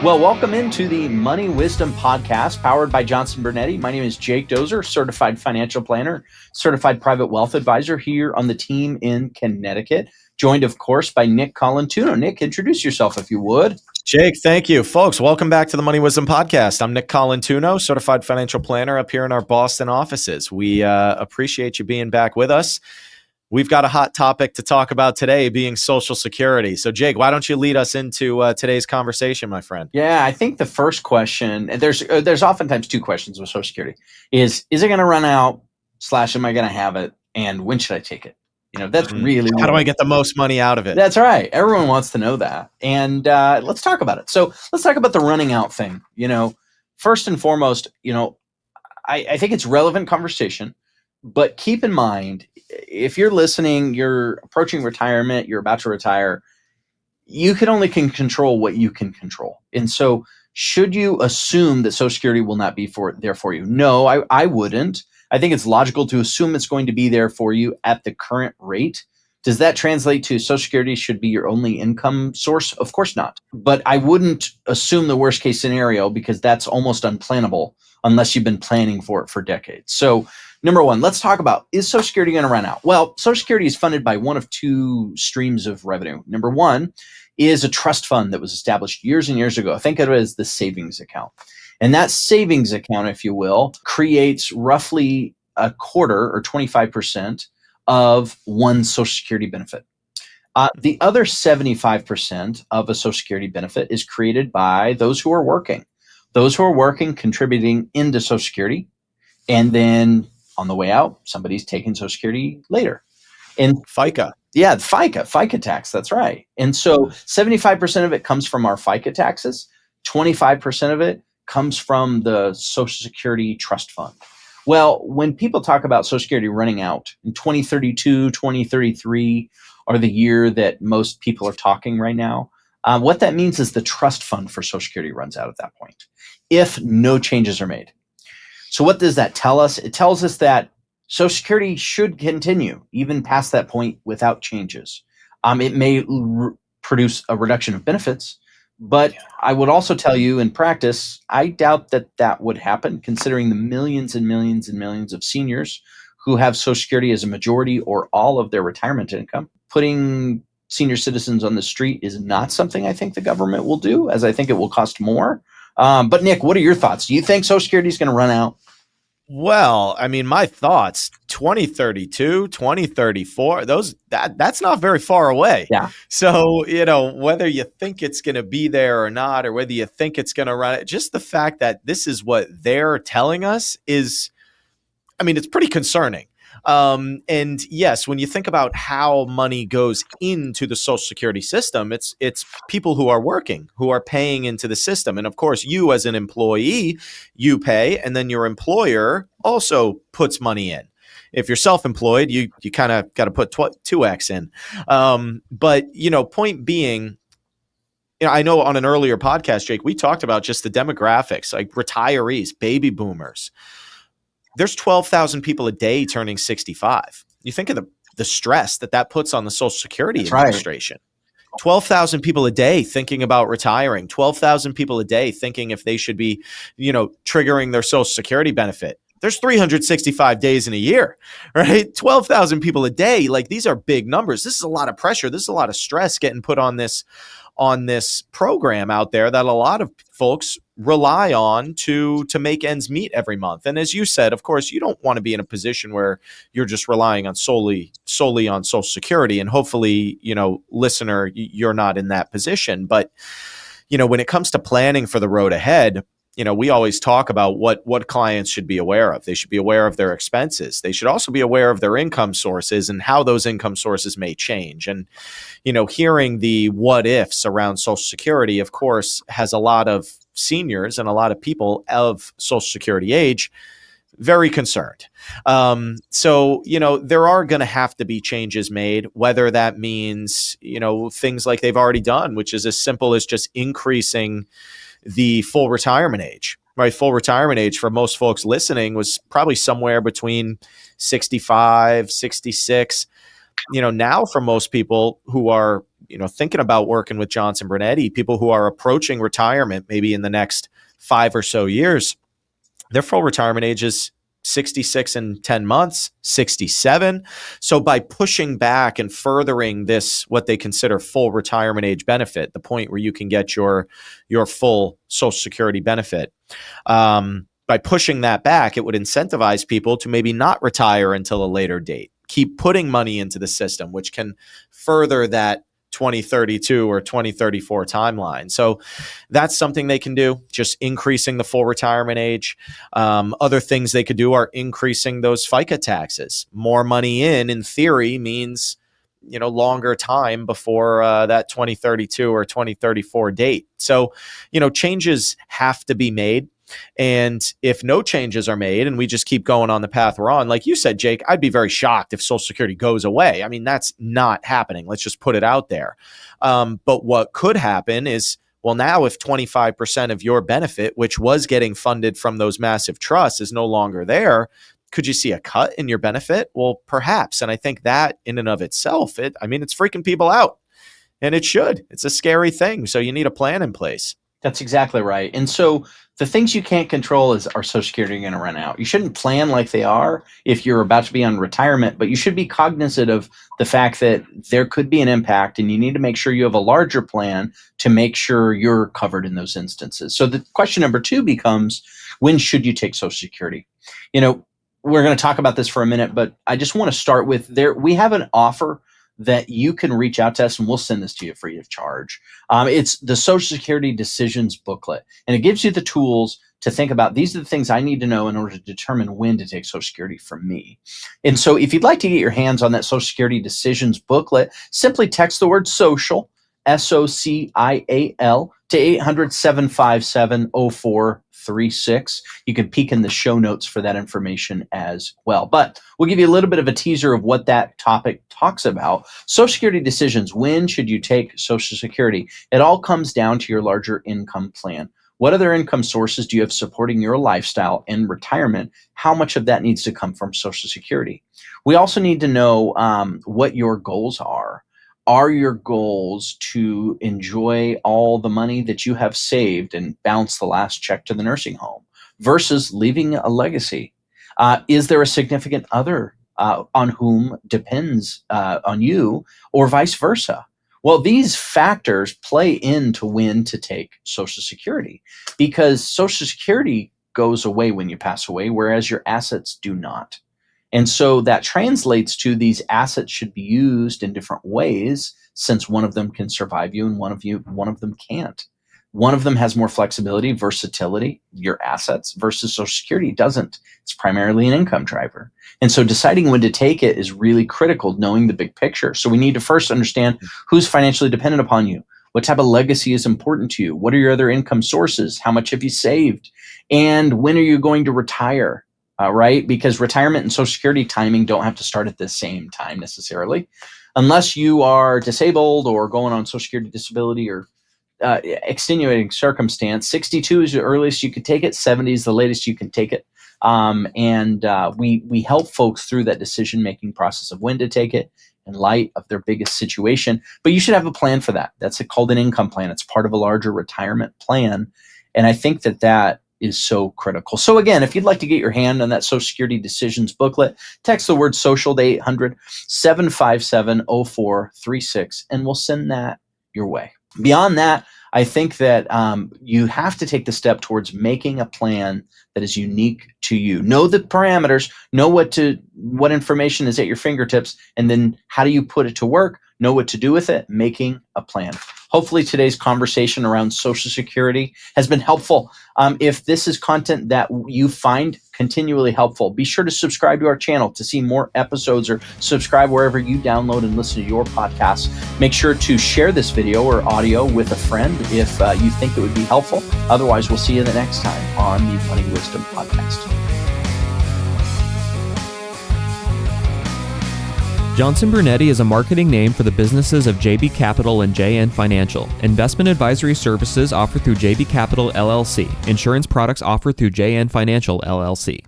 Well, welcome into the Money Wisdom Podcast powered by Johnson Brunetti. My name is Jake Dozer, certified financial planner, certified private wealth advisor here on the team in Connecticut, joined, of course, by Nick Colantuono. Nick, introduce yourself if you would. Jake, thank you. Folks, welcome back to the Money Wisdom Podcast. I'm Nick Colantuono, certified financial planner up here in our Boston offices. We appreciate you being back with us. We've got a hot topic to talk about today, being Social Security. So, Jake, why don't you lead us into today's conversation, my friend? Yeah, I think the first question, there's oftentimes two questions with Social Security, is it going to run out, / am I going to have it, and when should I take it? That's really how do I get the most money out of it? That's right. Everyone wants to know that. And let's talk about it. So let's talk about the running out thing. First and foremost, I think it's relevant conversation, but keep in mind, if you're listening, you're approaching retirement, you're about to retire, you can only control what you can control. And so should you assume that Social Security will not be there for you? No, I wouldn't. I think it's logical to assume it's going to be there for you at the current rate. Does that translate to Social Security should be your only income source? Of course not. But I wouldn't assume the worst case scenario because that's almost unplannable unless you've been planning for it for decades. So number one, let's talk about, is Social Security going to run out? Well, Social Security is funded by one of two streams of revenue. Number one is a trust fund that was established years and years ago. Think of it as the savings account. And that savings account, if you will, creates roughly a quarter or 25% of one Social Security benefit. The other 75% of a Social Security benefit is created by those who are working. Those who are working, contributing into Social Security, and then on the way out, somebody's taking Social Security later. And FICA. Yeah, FICA tax, that's right. And so 75% of it comes from our FICA taxes, 25% of it comes from the Social Security Trust Fund. Well, when people talk about Social Security running out in 2032, 2033 are the year that most people are talking right now, what that means is the trust fund for Social Security runs out at that point, if no changes are made. So what does that tell us? It tells us that Social Security should continue even past that point without changes. It may produce a reduction of benefits, but I would also tell you in practice, I doubt that would happen considering the millions and millions and millions of seniors who have Social Security as a majority or all of their retirement income. Putting senior citizens on the street is not something I think the government will do, as I think it will cost more. But Nick, what are your thoughts? Do you think Social Security is going to run out? Well, I mean, my thoughts, 2032, 2034, that's not very far away. Yeah. So, whether you think it's going to be there or not, or whether you think it's going to run it, just the fact that this is what they're telling us is, it's pretty concerning. And yes, when you think about how money goes into the Social Security system, it's people who are working, who are paying into the system. And of course, you as an employee, you pay, and then your employer also puts money in. If you're self-employed, you kind of got to put 2x in. But, point being, I know on an earlier podcast, Jake, we talked about just the demographics, like retirees, baby boomers. There's 12,000 people a day turning 65. You think of the stress that puts on the Social Security Administration. Right. 12,000 people a day thinking about retiring. 12,000 people a day thinking if they should be, triggering their Social Security benefit. There's 365 days in a year, right? 12,000 people a day. Like, these are big numbers. This is a lot of pressure. This is a lot of stress getting put on this program out there that a lot of folks rely on to make ends meet every month. And as you said, of course, you don't want to be in a position where you're just relying on solely on Social Security. And hopefully, listener, you're not in that position. But, when it comes to planning for the road ahead, we always talk about what clients should be aware of. They should be aware of their expenses. They should also be aware of their income sources and how those income sources may change. And, hearing the what ifs around Social Security, of course, has a lot of seniors and a lot of people of Social Security age very concerned. So, there are going to have to be changes made, whether that means, things like they've already done, which is as simple as just increasing the full retirement age, right? Full retirement age for most folks listening was probably somewhere between 65, 66. Now for most people who are thinking about working with Johnson Brunetti, people who are approaching retirement maybe in the next 5 or so years, their full retirement age is 66 and 10 months, 67. So by pushing back and furthering this, what they consider full retirement age benefit, the point where you can get your full Social Security benefit, by pushing that back, it would incentivize people to maybe not retire until a later date, keep putting money into the system, which can further that 2032 or 2034 timeline. So that's something they can do, just increasing the full retirement age. Other things they could do are increasing those FICA taxes. More money in theory, means longer time before that 2032 or 2034 date. So, changes have to be made. And if no changes are made and we just keep going on the path we're on, like you said, Jake, I'd be very shocked if Social Security goes away. I mean, that's not happening. Let's just put it out there. But what could happen is, well, now if 25% of your benefit, which was getting funded from those massive trusts, is no longer there, could you see a cut in your benefit? Well, perhaps. And I think that in and of itself, it's freaking people out. And it should. It's a scary thing. So you need a plan in place. That's exactly right. And so the things you can't control are Social Security going to run out. You shouldn't plan like they are if you're about to be on retirement, but you should be cognizant of the fact that there could be an impact, and you need to make sure you have a larger plan to make sure you're covered in those instances. So the question number 2 becomes, when should you take Social Security? We're going to talk about this for a minute, but I just want to start with we have an offer that you can reach out to us, and we'll send this to you free of charge. It's the Social Security Decisions Booklet, and it gives you the tools to think about, these are the things I need to know in order to determine when to take Social Security from me. And so if you'd like to get your hands on that Social Security Decisions Booklet, simply text the word social, SOCIAL, to 800-757-0436. You can peek in the show notes for that information as well. But we'll give you a little bit of a teaser of what that topic talks about. Social Security decisions. When should you take Social Security? It all comes down to your larger income plan. What other income sources do you have supporting your lifestyle and retirement? How much of that needs to come from Social Security? We also need to know what your goals are. Are your goals to enjoy all the money that you have saved and bounce the last check to the nursing home versus leaving a legacy? Is there a significant other on whom depends on you, or vice versa? Well, these factors play into when to take Social Security, because Social Security goes away when you pass away, whereas your assets do not. And so that translates to these assets should be used in different ways, since one of them can survive you and one of them can't. One of them has more flexibility, versatility, your assets, versus Social Security doesn't. It's primarily an income driver. And so deciding when to take it is really critical, knowing the big picture. So we need to first understand who's financially dependent upon you. What type of legacy is important to you? What are your other income sources? How much have you saved? And when are you going to retire? Right? Because retirement and Social Security timing don't have to start at the same time necessarily, unless you are disabled or going on Social Security disability or extenuating circumstance. 62 is the earliest you could take it. 70 is the latest you can take it. We help folks through that decision-making process of when to take it in light of their biggest situation. But you should have a plan for that. That's called an income plan. It's part of a larger retirement plan. And I think that is so critical. So again, if you'd like to get your hand on that Social Security Decisions Booklet, text the word social to 800-757-0436, and we'll send that your way. Beyond that, I think that you have to take the step towards making a plan that is unique to you. Know the parameters, know what information is at your fingertips, and then how do you put it to work? Know what to do with it, making a plan. Hopefully today's conversation around Social Security has been helpful. If this is content that you find continually helpful, be sure to subscribe to our channel to see more episodes, or subscribe wherever you download and listen to your podcasts. Make sure to share this video or audio with a friend if you think it would be helpful. Otherwise, we'll see you the next time on the Money Wisdom Podcast. Johnson Brunetti is a marketing name for the businesses of JB Capital and JN Financial. Investment advisory services offered through JB Capital LLC. Insurance products offered through JN Financial LLC.